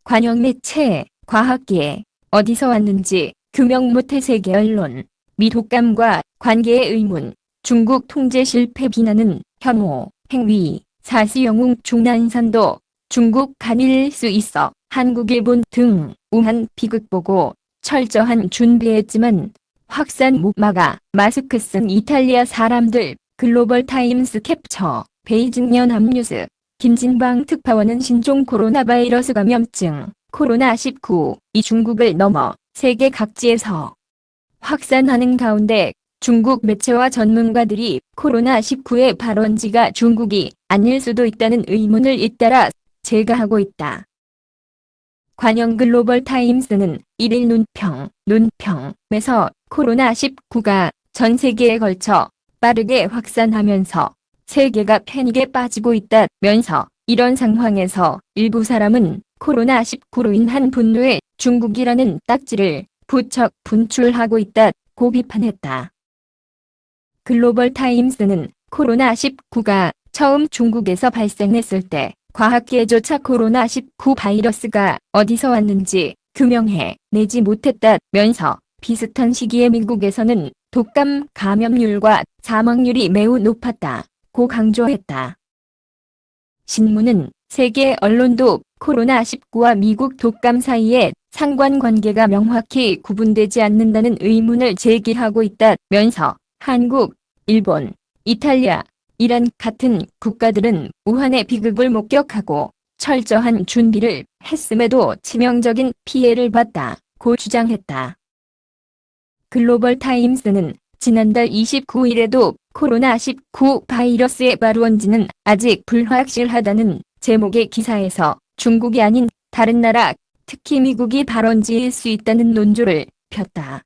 관영 매체, 과학계, 어디서 왔는지 규명 못해 세계 언론, 미 독감과 관계의 의문, 중국 통제 실패 비난은 혐오, 행위, 사시 영웅 중난산도 중국 간일 수 있어 한국 일본 등 우한 비극 보고 철저한 준비했지만 확산 못 막아 마스크 쓴 이탈리아 사람들 글로벌 타임스 캡처 베이징 연합뉴스 김진방 특파원은 신종 코로나 바이러스 감염증 코로나19이 중국을 넘어 세계 각지에서 확산하는 가운데 중국 매체와 전문가들이 코로나19의 발원지가 중국이 아닐 수도 있다는 의문을 잇따라 제기하고 있다. 관영 글로벌 타임스는 1일 논평에서 코로나19가 전 세계에 걸쳐 빠르게 확산하면서 세계가 패닉에 빠지고 있다면서 이런 상황에서 일부 사람은 코로나19로 인한 분노에 중국이라는 딱지를 부쩍 분출하고 있다고 비판했다. 글로벌 타임스는 코로나19가 처음 중국에서 발생했을 때 과학계조차 코로나19 바이러스가 어디서 왔는지 규명해 내지 못했다면서 비슷한 시기에 미국에서는 독감 감염률과 사망률이 매우 높았다고 강조했다. 신문은 세계 언론도 코로나19와 미국 독감 사이에 상관관계가 명확히 구분되지 않는다는 의문을 제기하고 있다면서 한국, 일본, 이탈리아, 이란 같은 국가들은 우한의 비극을 목격하고 철저한 준비를 했음에도 치명적인 피해를 봤다고 주장했다. 글로벌 타임스는 지난달 29일에도 코로나19 바이러스의 발원지는 아직 불확실하다는 제목의 기사에서 중국이 아닌 다른 나라, 특히 미국이 발원지일 수 있다는 논조를 폈다.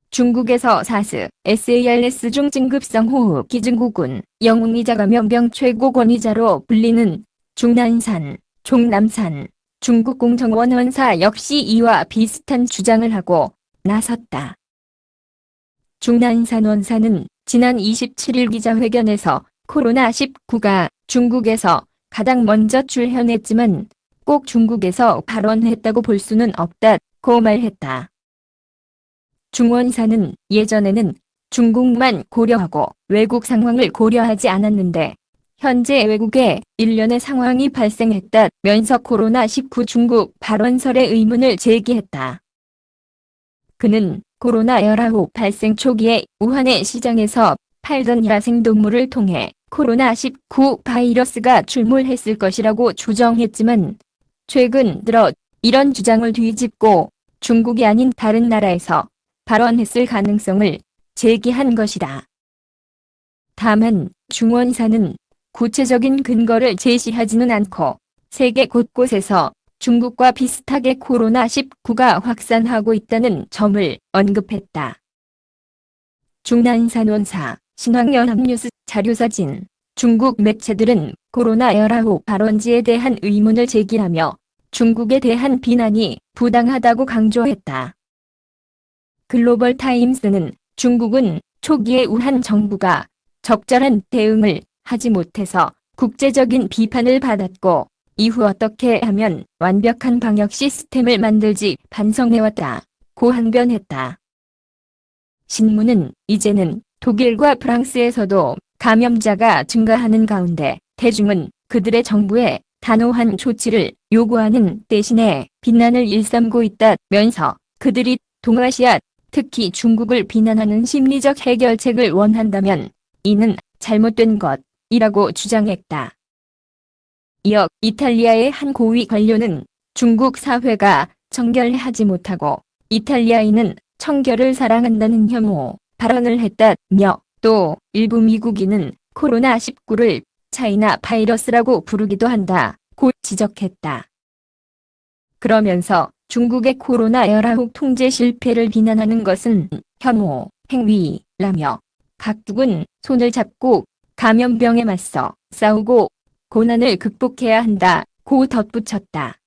중국에서 사스, SARS 중 진급성 호흡 기증국은 영웅이자 감염병 최고 권위자로 불리는 중난산, 종남산, 중국 공정원 원사 역시 이와 비슷한 주장을 하고 나섰다. 중난산 원사는 지난 27일 기자회견에서 코로나19가 중국에서 가장 먼저 출현했지만 꼭 중국에서 발원했다고 볼 수는 없다고 말했다. 중 원사는 예전에는 중국만 고려하고 외국 상황을 고려하지 않았는데 현재 외국에 일련의 상황이 발생했다면서 코로나19 중국 발원설에 의문을 제기했다. 그는 코로나19 발생 초기에 우한의 시장에서 팔던 야생동물을 통해 코로나19 바이러스가 출몰했을 것이라고 주장했지만 최근 들어 이런 주장을 뒤집고 중국이 아닌 다른 나라에서 발원했을 가능성을 제기한 것이다. 다만 중 원사는 구체적인 근거를 제시하지는 않고 세계 곳곳에서 중국과 비슷하게 코로나19가 확산하고 있다는 점을 언급했다. 중난산 원사, 신황연합뉴스 자료사진, 중국 매체들은 코로나19 발원지에 대한 의문을 제기하며 중국에 대한 비난이 부당하다고 강조했다. 글로벌 타임스는 중국은 초기에 우한 정부가 적절한 대응을 하지 못해서 국제적인 비판을 받았고 이후 어떻게 하면 완벽한 방역 시스템을 만들지 반성해왔다고 항변했다. 신문은 이제는 독일과 프랑스에서도 감염자가 증가하는 가운데 대중은 그들의 정부에 단호한 조치를 요구하는 대신에 비난을 일삼고 있다면서 그들이 동아시아, 특히 중국을 비난하는 심리적 해결책을 원한다면 이는 잘못된 것이라고 주장했다. 이어 이탈리아의 한 고위 관료는 중국 사회가 청결하지 못하고 이탈리아인은 청결을 사랑한다는 혐오 발언을 했다며 또 일부 미국인은 코로나19를 차이나 바이러스라고 부르기도 한다고 지적했다. 그러면서 중국의 코로나19 통제 실패를 비난하는 것은 혐오 행위라며 각국은 손을 잡고 감염병에 맞서 싸우고 고난을 극복해야 한다고 덧붙였다.